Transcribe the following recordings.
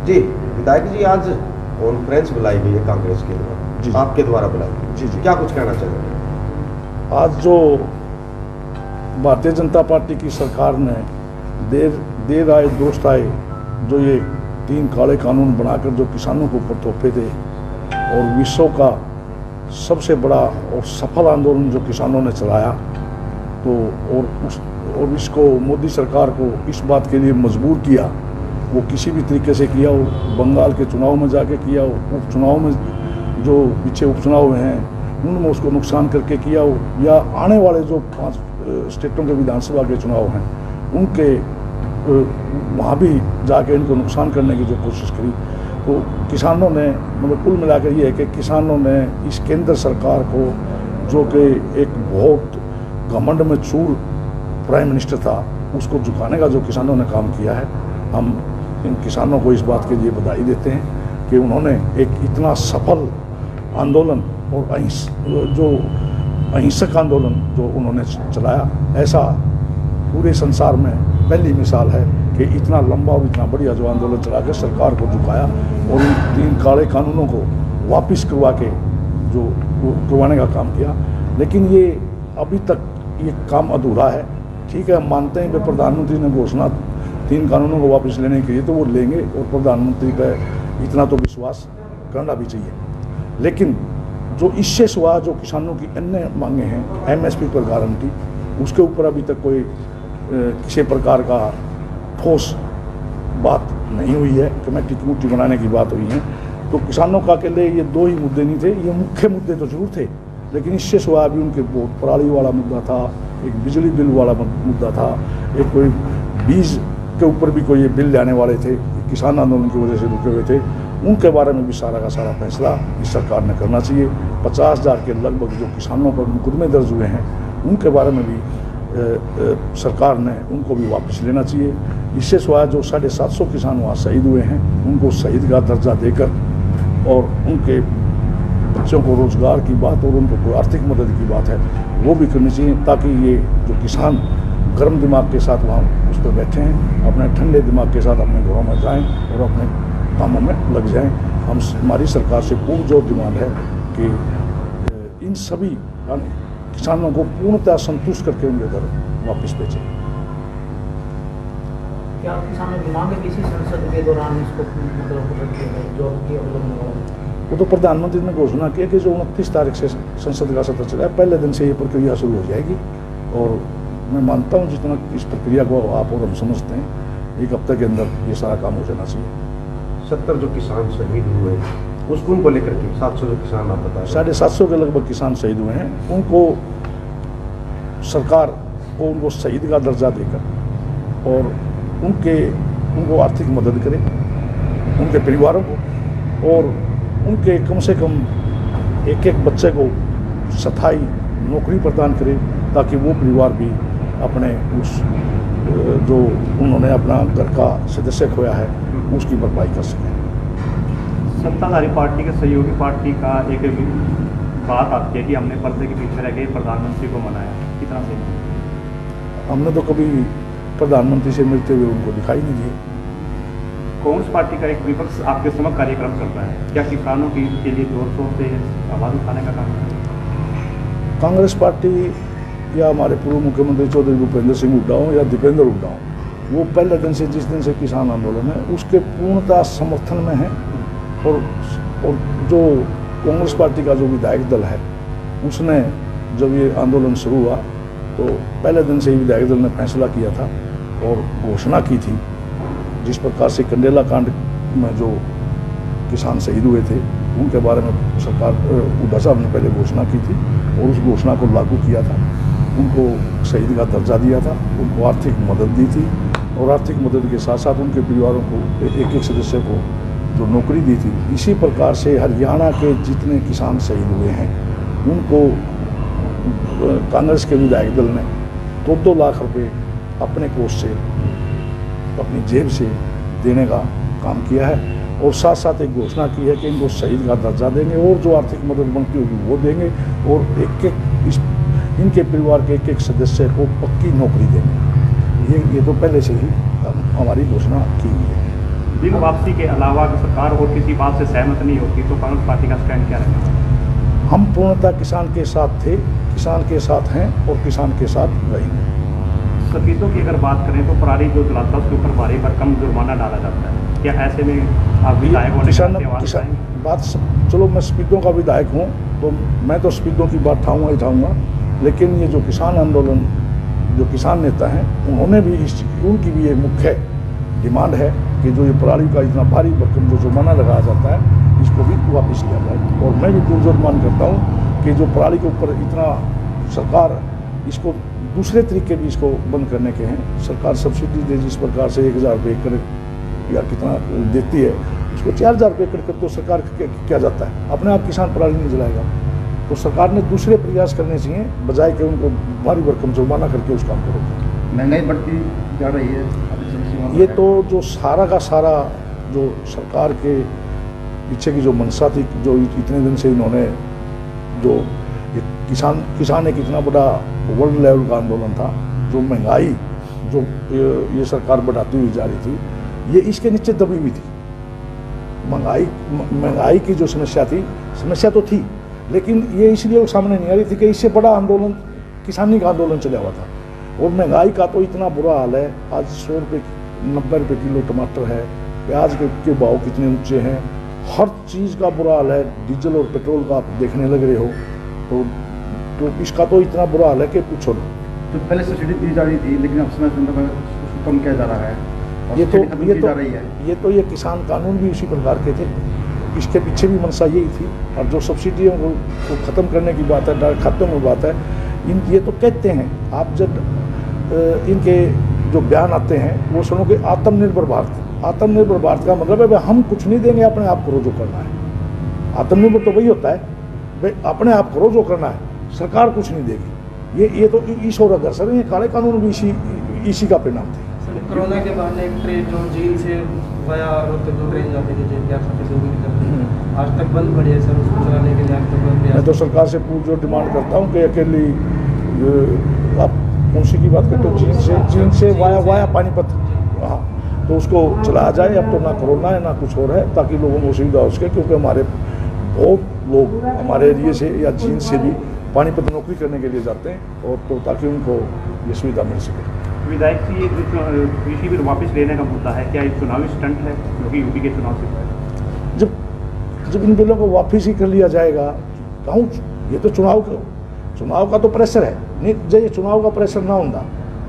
जी विधायक जी, आज कॉन्फ्रेंस बुलाई गई है कांग्रेस के द्वारा, जी आपके द्वारा बुलाई गई। जी जी क्या कुछ कहना चाहेंगे? आज जो भारतीय जनता पार्टी की सरकार ने देर आए दुरुस्त आए जो ये 3 काले कानून बनाकर जो किसानों को ऊपर थोपे थे और विश्व का सबसे बड़ा और सफल आंदोलन जो किसानों ने चलाया, तो और इसको मोदी सरकार को इस बात के लिए मजबूर किया, वो किसी भी तरीके से किया हो, बंगाल के चुनाव में जाके किया हो, उपचुनाव में जो पीछे उपचुनाव हुए हैं उनमें उसको नुकसान करके किया हो, या आने वाले जो 5 स्टेटों के विधानसभा के चुनाव हैं उनके वहाँ भी जाके इनको नुकसान करने की जो कोशिश करी, तो किसानों ने मतलब कुल मिलाकर ये है कि किसानों ने इस केंद्र सरकार को, जो कि एक बहुत घमंड में चूर प्राइम मिनिस्टर था, उसको झुकाने का जो किसानों ने काम किया है, हम इन किसानों को इस बात के लिए बधाई देते हैं कि उन्होंने एक इतना सफल आंदोलन और अहिंसक आंदोलन जो उन्होंने चलाया, ऐसा पूरे संसार में पहली मिसाल है कि इतना लंबा और इतना बढ़िया जो आंदोलन चला के सरकार को झुकाया और इन 3 काले कानूनों को वापस करवाने का काम किया। लेकिन ये अभी तक ये काम अधूरा है। ठीक है, हम मानते हैं कि प्रधानमंत्री ने घोषणा 3 कानूनों को वापस लेने के लिए, तो वो लेंगे और प्रधानमंत्री का इतना तो विश्वास करना भी चाहिए। लेकिन जो इससे सिवा जो किसानों की अन्य मांगे हैं, MSP पर गारंटी, उसके ऊपर अभी तक कोई किसी प्रकार का ठोस बात नहीं हुई है। कमेटी बनाने की बात हुई है, तो किसानों का अकेले ये 2 ही मुद्दे नहीं थे, ये मुख्य मुद्दे तो जरूर थे, लेकिन इससे सिवा भी उनके बहुत पराली वाला मुद्दा था, एक बिजली बिल वाला मुद्दा था, एक कोई बीज के ऊपर भी कोई ये बिल लाने वाले थे, किसान आंदोलन की वजह से रुके हुए थे, उनके बारे में भी सारा का सारा फैसला इस सरकार ने करना चाहिए। 50,000 के लगभग जो किसानों पर मुकदमे दर्ज हुए हैं, उनके बारे में भी सरकार ने उनको भी वापस लेना चाहिए। इससे सिवा जो 750 किसान वहाँ शहीद हुए हैं, उनको शहीद का दर्जा देकर और उनके बच्चों को रोजगार की बात और उनको कोई आर्थिक मदद की बात है वो भी करनी चाहिए, ताकि ये जो किसान गर्म दिमाग के साथ वहाँ उस पर बैठे हैं, अपने ठंडे दिमाग के साथ अपने घरों में जाएं और अपने कामों में लग जाएं। हमारी सरकार से पूर्ण जोर डिमांड है कि इन सभी किसानों को पूर्णतः संतुष्ट करके उनके घर वापस भेजें। क्या किसानों की मांग है किसी संसद के दौरान इसको वो तो प्रधानमंत्री ने घोषणा की कि जो 29 तारीख से संसद का सत्र चला है, पहले दिन से ये प्रक्रिया शुरू हो जाएगी, और मैं मानता हूँ जितना इस प्रक्रिया को आप और हम समझते हैं 1 हफ्ते के अंदर ये सारा काम हो जाना चाहिए। 70 जो किसान शहीद हुए उसको उनको लेकर के 700 जो किसान आप बता रहे हैं, 750 के लगभग किसान शहीद हुए हैं, उनको सरकार को उनको शहीद का दर्जा देकर और उनको आर्थिक मदद करे, उनके परिवारों को, और उनके कम से कम एक बच्चे को स्थायी नौकरी प्रदान करे, ताकि वो परिवार भी अपने उस जो उन्होंने अपना घर का सदस्य खोया है उसकी भरपाई कर सकें। सत्ताधारी पार्टी के सहयोगी पार्टी का एक बात आती है कि हमने पर्दे के पीछे रह के प्रधानमंत्री को मनाया, कितना सही? हमने तो कभी प्रधानमंत्री से मिलते हुए उनको दिखाई नहीं दिए। कांग्रेस पार्टी का एक विपक्ष आपके समक्ष कार्यक्रम चल रहा है, क्या किसानों के लिए जोर शोर से आवाज़ उठाने का काम है? कांग्रेस पार्टी या हमारे पूर्व मुख्यमंत्री चौधरी भूपेंद्र सिंह हुड्डा हो या दीपेंद्र हुड्डा हो, वो पहले दिन से जिस दिन से किसान आंदोलन है उसके पूर्णतः समर्थन में है, और जो कांग्रेस पार्टी का जो विधायक दल है उसने जब ये आंदोलन शुरू हुआ तो पहले दिन से ही विधायक दल ने फैसला किया था और घोषणा की थी, जिस प्रकार से कंडेला कांड में जो किसान शहीद हुए थे उनके बारे में सरकार हुड्डा साहब ने पहले घोषणा की थी और उस घोषणा को लागू किया था, उनको शहीद का दर्जा दिया था, उनको आर्थिक मदद दी थी, और आर्थिक मदद के साथ साथ उनके परिवारों को एक सदस्य को जो नौकरी दी थी। इसी प्रकार से हरियाणा के जितने किसान शहीद हुए हैं उनको कांग्रेस के विधायक दल ने 2-2 लाख रुपए अपने कोष से, अपनी जेब से देने का काम किया है, और साथ साथ एक घोषणा की है कि इनको शहीद का दर्जा देंगे और जो आर्थिक मदद बनती होगी वो देंगे, और इनके परिवार के एक सदस्य को पक्की नौकरी देंगे। ये तो पहले से ही हमारी घोषणा की हुई है। बिल वापसी के अलावा अगर सरकार और किसी बात से सहमत नहीं होती तो कांग्रेस पार्टी का स्टैंड क्या रहेगा? हम पूर्णतः किसान के साथ थे, किसान के साथ हैं और किसान के साथ रहेंगे। सफेदों की अगर बात करें तो पराली जो जलाता है उसके ऊपर भारी भरकम जुर्माना डाला जाता है, क्या ऐसे में आप विधायक होने के नाते आवाज़ उठाएंगे? चलो मैं स्पीडों का विधायक हूँ तो मैं तो स्पीडों की बात उठाऊँगा ही उठाऊँगा, लेकिन ये जो किसान आंदोलन, जो किसान नेता हैं, उन्होंने भी उनकी भी ये मुख्य डिमांड है कि जो ये पराली का इतना भारी भरकम जो जुर्माना लगाया जाता है इसको भी वापस लिया जाए। और मैं भी पुरजोर मांग करता हूँ कि जो पराली के ऊपर इतना सरकार इसको दूसरे तरीके भी इसको बंद करने के हैं। सरकार सब्सिडी दे, जिस प्रकार से 1000 रुपये एकड़ या कितना देती है, उसको 4000 रुपये एकड़ कर तो सरकार क्या जाता है, अपने आप किसान पराली नहीं जलाएगा। तो सरकार ने दूसरे प्रयास करने चाहिए बजाय कि उनको भारी भरकम जुर्माना करके उस काम को रोके। महंगाई बढ़ती जा रही है, ये तो जो सारा का सारा जो सरकार के पीछे की जो मंशा थी, जो इतने दिन से इन्होंने जो किसान एक इतना बड़ा वर्ल्ड लेवल का आंदोलन था, जो महंगाई जो ये सरकार बढ़ाती हुई जा रही थी, ये इसके नीचे दबी हुई थी। महंगाई की जो समस्या तो थी, लेकिन ये इसलिए सामने नहीं आ रही थी कि इससे बड़ा आंदोलन किसानी का आंदोलन चला हुआ था। और महंगाई का तो इतना बुरा हाल है, आज 100 रुपये 90 रुपये किलो टमाटर है, प्याज के भाव कितने ऊंचे हैं, हर चीज़ का बुरा हाल है। डीजल और पेट्रोल का आप देखने लग रहे हो तो इसका तो इतना बुरा हाल है कि पूछो ना। तो पहले सब्सिडी दी जा रही थी, लेकिन अब समय उसको कम किया जा रहा है और ये तो ये किसान कानून भी उसी प्रकार के थे, इसके पीछे भी मंशा यही थी। और जो सब्सिडियों को ख़त्म करने की बात है, डायरेक्ट खातों में बात है, ये तो कहते हैं आप जब इनके जो बयान आते हैं वो सुनो कि आत्मनिर्भर भारत। आत्मनिर्भर भारत का मतलब है भाई हम कुछ नहीं देंगे, अपने आप करो जो करना है। आत्मनिर्भर तो वही होता है भाई अपने आप करो जो करना है, सरकार कुछ नहीं देगी। ये तो ईश्वर अगर सर ये काले कानून भी इसी का परिणाम थे। कोरोना के बाद एक ट्रेन जो जेल से वाया रोहतक जो ट्रेन जाती थी जेल के आसपास आज तक बंद पड़ी है सर, उसको चलाने के लिए आज तक बंद। मैं तो सरकार से जो डिमांड करता हूँ कि अकेली आप कौन सी की बात करते हो, चीन से वाया पानीपत, हाँ, तो उसको चलाया जाए। अब तो ना कोरोना है ना कुछ और है, ताकि लोगों को सुविधा हो सके, क्योंकि हमारे बहुत लोग हमारे एरिए से या चीन से भी पानीपत नौकरी करने के लिए जाते हैं, और तो ताकि उनको ये सुविधा मिल सके। विधायक जी, ये कृषि बिल वापस लेने का मुद्दा है, क्या ये चुनावी स्टंट है क्योंकि यूपी के चुनाव से पहले? जब इन बिलों को वापस ही कर लिया जाएगा, कहूँ ये तो चुनाव का तो प्रेशर है नहीं, जब ये चुनाव का प्रेशर ना होता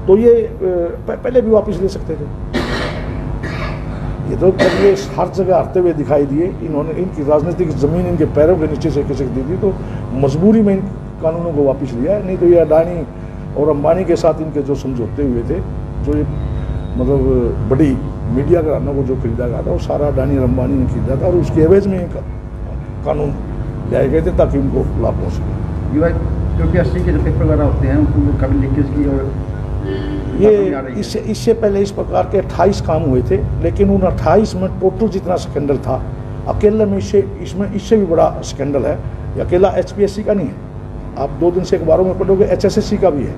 तो ये पहले भी वापस ले सकते थे। ये तो ये हर जगह हारते हुए दिखाई दिए, इन्होंने इनकी राजनीतिक ज़मीन इनके पैरों के नीचे से खिसक दी थी, तो मजबूरी में इन कानूनों को वापस लिया है। नहीं तो ये अडानी और अंबानी के साथ इनके जो समझौते हुए थे, जो ये मतलब बड़ी मीडिया घरानों को जो खरीदा गया था, वो सारा अडानी और अंबानी ने खरीदा था, और उसके एवज में इनका कानून लाए गए थे ताकि इनको लाभ पहुँच सके। क्योंकि 80 के जो पेपर वगैरह होते हैं उनको कभी लीकेज की और ये इससे पहले इस प्रकार के 28 काम हुए थे, लेकिन उन 28 में टोटल जितना स्कैंडल था अकेले में इससे भी बड़ा स्कैंडल है। ये अकेला HPSC का नहीं है, आप 2 दिन से अखबारों में पढ़ोगे HSSC का भी है।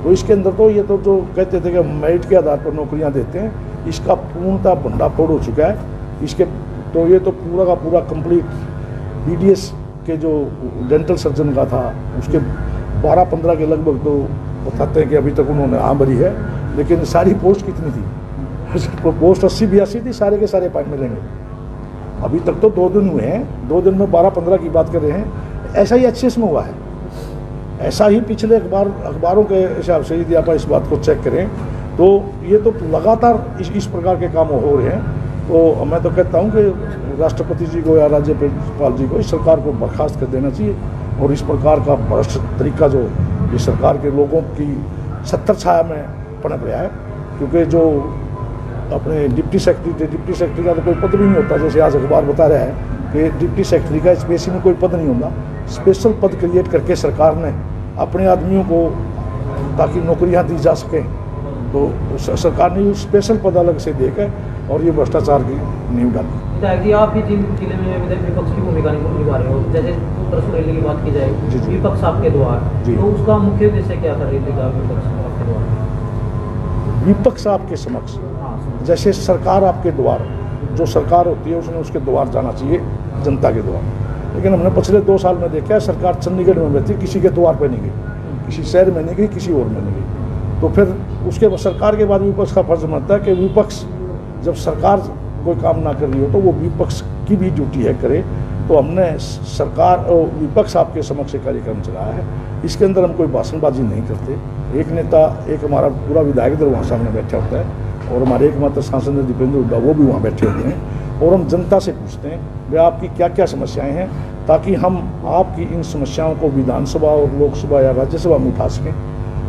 तो इसके अंदर तो ये तो जो कहते थे कि मेरिट के आधार पर नौकरियां देते हैं, इसका पूर्णतः भंडाफोड़ हो चुका है। इसके तो ये तो पूरा का पूरा कंप्लीट BDS के जो डेंटल सर्जन का था, उसके 12-15 के लगभग तो बताते हैं कि अभी तक उन्होंने भरी है, लेकिन सारी पोस्ट कितनी थी? पोस्ट 80-82 थी, सारे के सारे पाइप मिलेंगे। अभी तक तो 2 दिन हुए हैं, 2 दिन में 12-15 की बात कर रहे हैं। ऐसा ही HCS में हुआ है, ऐसा ही पिछले अखबारों के हिसाब से यदि आप इस बात को चेक करें तो ये तो लगातार इस प्रकार के काम हो रहे हैं। तो मैं तो कहता हूँ कि राष्ट्रपति जी को या राज्यपाल जी को इस सरकार को बर्खास्त कर देना चाहिए, और इस प्रकार का भ्रष्ट तरीका जो ये सरकार के लोगों की छत्र छाया में पनप रहा है। क्योंकि जो अपने डिप्टी सेक्रेटरी का तो कोई पद भी नहीं होता, जैसे आज अखबार बता रहा है कि डिप्टी सेक्रेटरी का SPSC में कोई पद नहीं होता। स्पेशल पद क्रिएट करके सरकार ने अपने आदमियों को ताकि नौकरियां दी जा सकें, तो सरकार ने उस स्पेशल पद अलग से देकर और ये भ्रष्टाचार की नींव डाली। विधायक आप ही जिले में विपक्ष की भूमिका निभा रहे हो, जैसे उत्तर सुरेली की बात की जाए, विपक्ष आपके द्वार, तो उसका मुख्य उद्देश्य क्या कर रही थी विपक्ष आपके द्वार? विपक्ष आपके समक्ष, हाँ जैसे सरकार आपके द्वार, जो सरकार होती है उसने उसके द्वार जाना चाहिए जनता के द्वार। लेकिन हमने पिछले 2 साल में देखा है सरकार चंडीगढ़ में बैठी, किसी के द्वार पे नहीं गई, किसी शहर में नहीं गई, किसी और में नहीं गई। तो फिर उसके सरकार के बाद विपक्ष का फर्ज बनता है कि विपक्ष जब सरकार कोई काम ना कर रही हो तो वो विपक्ष की भी ड्यूटी है करे। तो हमने सरकार और विपक्ष आपके समक्ष कार्यक्रम चलाया है, इसके अंदर हम कोई भाषणबाजी नहीं करते। एक नेता, एक हमारा पूरा विधायक दल वहाँ सामने बैठा होता है और हमारे एकमात्र सांसद दीपेंद्र हुड्डा वो भी वहाँ बैठे हुए हैं और हम जनता से पूछते हैं वे आपकी क्या क्या समस्याएं हैं, ताकि हम आपकी इन समस्याओं को विधानसभा और लोकसभा या राज्यसभा में उठा सकें।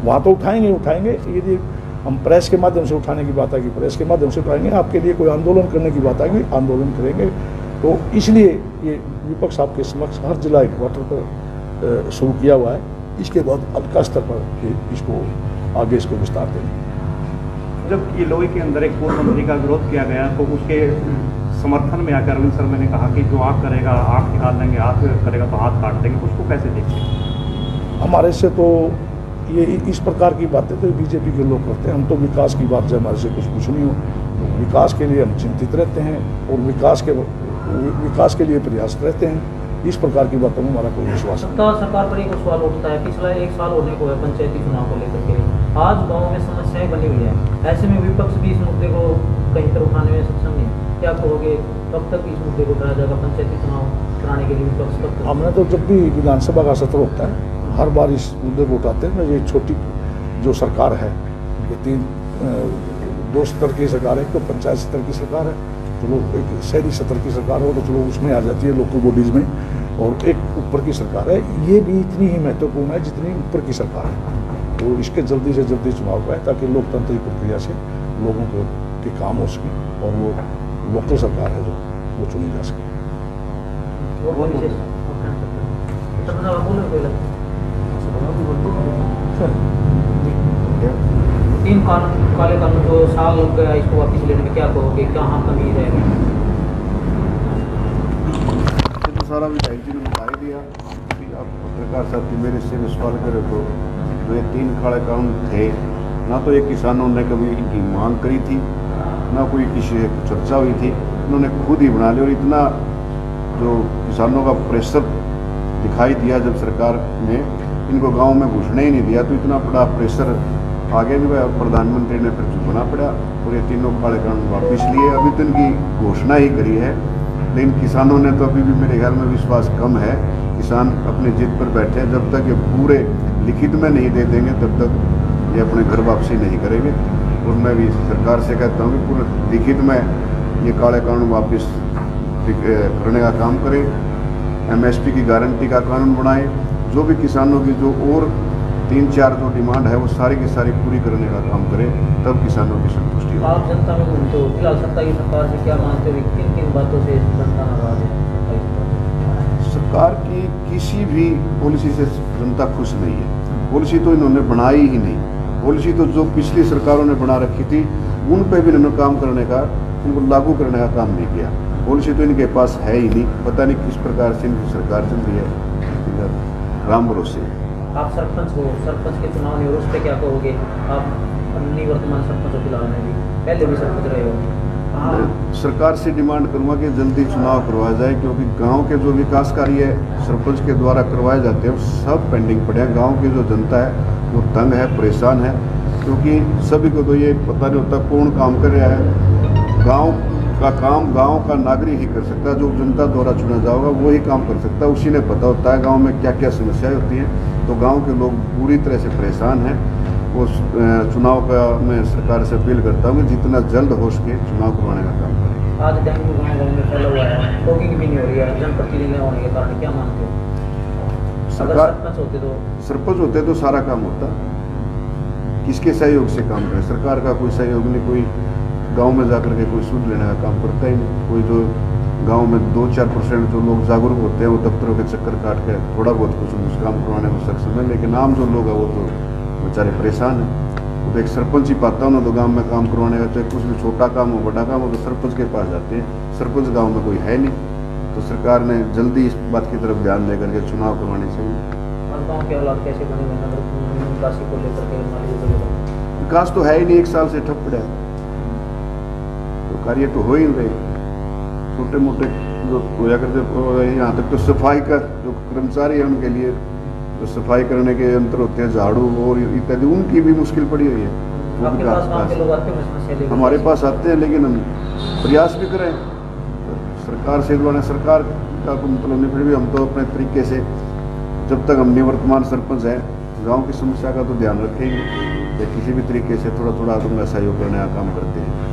वहाँ तो उठाएंगे, यदि हम प्रेस के माध्यम से उठाने की बात आएगी प्रेस के माध्यम से उठाएंगे, आपके लिए कोई आंदोलन करने की बात आएगी आंदोलन करेंगे। तो इसलिए ये विपक्ष आपके समक्ष हर जिला हेडक्वार्टर पर शुरू किया हुआ है, इसके बाद हल्का स्तर पर इसको आगे इसको विस्तार देंगे। जब ये लोही के अंदर एक पूर्व मंत्री का विरोध किया गया तो उसके समर्थन में आकर अरविंद शर्मा ने कहा कि जो आग करेगा आग निकाल देंगे, आग करेगा तो हाथ काट देंगे, उसको कैसे देखते हैं? हमारे से तो ये इस प्रकार की बातें तो बीजेपी के लोग करते हैं, हम तो विकास की बात है, हमारे से कुछ नहीं हो। तो विकास के लिए हम चिंतित रहते हैं और विकास के लिए प्रयास रहते हैं। इस प्रकार की बातों में हमारा कोई विश्वास नहीं। सरकार पर एक सवाल उठता है, पिछला 1 साल होने को है पंचायती चुनाव को लेकर के, आज गाँव में समस्याएं बनी हुई है, ऐसे में विपक्ष भी इस मुद्दे को कहीं पर उठाने में सक्षम नहीं। क्या कहोगे, कब तक इस मुद्दे को उठाया जाएगा? पंचायती चुनाव कराने के लिए विपक्ष कब तक? हमने तो जब भी विधानसभा का सत्र होता है हर बार इस मुद्दे को उठाते हैं। ये छोटी जो सरकार है, ये 2 स्तर की सरकार है, तो पंचायत स्तर की सरकार है, चलो एक शहरी स्तर की सरकार हो तो चलो उसमें आ जाती है लोकल बॉडीज़ में, और एक ऊपर की सरकार है, ये भी इतनी ही महत्वपूर्ण है जितनी ऊपर की सरकार है। तो इसके जल्दी से जल्दी चुनाव का है ताकि लोकतांत्रिक प्रक्रिया से लोगों के काम हो सके और वो लोकल सरकार है जो वो चुनी जा सके। तीन काले कानून जो साल लग गया इसको वापस लेने में, क्या कहोगे, कहाँ कमी रहेगी? ये तो सारा विधायक जी ने बता ही दिया कि आप पत्रकार साथी मेरे से सवाल करे तो जो ये 3 काले कानून थे, ना तो ये किसानों ने कभी इनकी मांग करी थी, ना कोई किसी चर्चा हुई थी, उन्होंने खुद ही बना लिया। और इतना जो किसानों का प्रेशर दिखाई दिया जब सरकार ने इनको गांव में घुसने ही नहीं दिया, तो इतना बड़ा प्रेशर आगे भी प्रधानमंत्री ने फिर चुपना पड़ा और ये 3 काले कानून वापस लिए। अभी तो इनकी घोषणा ही करी है, लेकिन किसानों ने तो अभी भी मेरे ख्याल में विश्वास कम है। किसान अपनी जिद पर बैठे हैं, जब तक ये पूरे लिखित में नहीं दे देंगे तब तक ये अपने घर वापसी नहीं करेंगे। और मैं भी सरकार से कहता हूँ कि पूरे लिखित में ये काले कानून वापस करने का काम करें, MSP की गारंटी का कानून बनाएं, जो भी किसानों की जो और 3-4 जो डिमांड है वो सारी की सारी पूरी करने का काम करें, तब किसानों की संतुष्टि हो। आप जनता में घूमते हो, फिलहाल सत्ता की सरकार से क्या मानते हो, किन बातों से जनता नाराज है? सरकार की किसी भी पॉलिसी से जनता खुश नहीं है। पॉलिसी तो इन्होंने बनाई ही नहीं, पॉलिसी तो जो पिछली सरकारों ने बना रखी थी उन पे भी इन्होंने काम करने का, उनको लागू करने का काम नहीं किया। पॉलिसी तो इनके पास है ही नहीं, पता नहीं किस प्रकार से इनकी सरकार चल रही है, राम भरोसे। आप सरपंच हो, सरपंच के चुनाव नहीं हो, उस पर क्या कहोगे? आप निवर्तमान सरपंच हो, फिलहाल में भी पहले भी सरपंच रहे हो। सरकार से डिमांड करूँगा कि जल्दी चुनाव करवाया जाए, क्योंकि गांव के जो विकास कार्य सरपंच के द्वारा करवाए जाते हैं सब पेंडिंग पड़े हैं। गांव की जो जनता है वो तंग है, परेशान है, क्योंकि सभी को तो ये पता नहीं होता कौन काम कर रहा है। गांव का काम गांव का नागरिक ही कर सकता है, जो जनता द्वारा चुना जाएगा वो ही काम कर सकता है, उसी ने पता होता है गांव में क्या क्या समस्याएं होती हैं। तो गांव के लोग पूरी तरह से परेशान हैं। वो चुनाव का मैं सरकार से अपील करता हूँ कि जितना जल्द हो सके चुनाव करवाने का काम करें। आज डेंगू गाँव में फैला हुआ है, फॉगिंग भी नहीं हो रही है जनप्रतिनिधि होने के कारण, क्या मानते हो? सरकार सरपंच होते तो सारा काम होता, किसके सहयोग से काम करे? सरकार का कोई सहयोग नहीं, कोई गांव में जाकर के कोई सूद लेने का काम करता ही नहीं। कोई जो गांव में 2-4% जो लोग जागरूक होते हैं वो दफ्तरों के चक्कर काट के थोड़ा बहुत कुछ काम करवाने में सक्षम है, लेकिन आम जो लोग हैं वो तो बेचारे परेशान हैं। वो तो एक सरपंच ही पाता हूँ ना, तो गांव में काम करवाने का चाहे कुछ भी छोटा काम हो बड़ा काम हो तो सरपंच के पास जाते हैं। सरपंच गांव में कोई है नहीं, तो सरकार ने जल्दी इस बात की तरफ ध्यान दे करके चुनाव करवाने चाहिए। गाँव के हालात कैसे बने हुए हैं निकासी को लेकर के? विकास तो है ही नहीं, 1 साल से ठप पड़ा है। कार्य तो हो ही नहीं रहे। छोटे मोटे जो होया करते, यहाँ तक तो सफाई का जो कर्मचारी है उनके लिए जो सफाई करने के यंत्र होते हैं, झाड़ू और इत्यादि, उनकी भी मुश्किल पड़ी हुई है। वो भी आपके पास गाँव के लोग आते हैं समस्या लेकर? हमारे पास आते हैं, लेकिन हम प्रयास भी करें सरकार से दिलवाने, सरकार का तो मतलब नहीं, फिर भी हम तो अपने तरीके से जब तक हम निवर्तमान सरपंच हैं गांव की समस्या का तो ध्यान रखेंगे, या किसी भी तरीके से थोड़ा थोड़ा तो सहयोग करने का काम करते हैं।